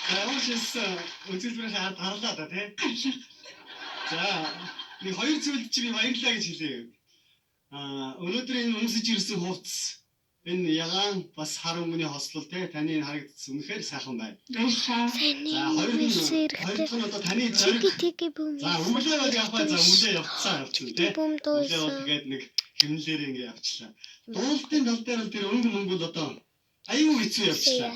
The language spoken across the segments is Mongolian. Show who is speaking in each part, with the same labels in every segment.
Speaker 1: Уушлсан үзүүлбэрийн гарлаа да тий. За нэг хоёр зүйлд чи би баярлалаа гэж хэлье. Өнөөдөр энэ өмсөж ирсэн хувцас энэ ягаан бас хар өмнөний хослол тий таны харагдсан үнэхээр сайхан байна. За хоёр нь одоо таны зориг. За өмлөө явахаа за өмлөө явцсан тий. Өмлөө тэгээд нэг хэмнэлээр ингэ явчлаа. Дуултын тал дээр тэр өнгө одоо аюу хэцүү явчлаа.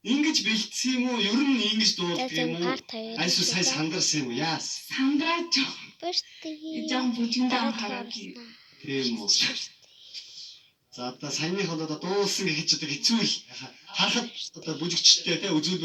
Speaker 1: Ингэж бэлдсэн юм уу? Ер нь ингэж дуулдаг юм уу? Айсуу сая сандарсан юм уу? Яас.
Speaker 2: Сандраач. Жон бүжиндаа хараагүй.
Speaker 1: Тийм үү. За одоо саяных одоо дуулсан гэж одоо хэцүү л харахад одоо бүжигчтэй те үзүүл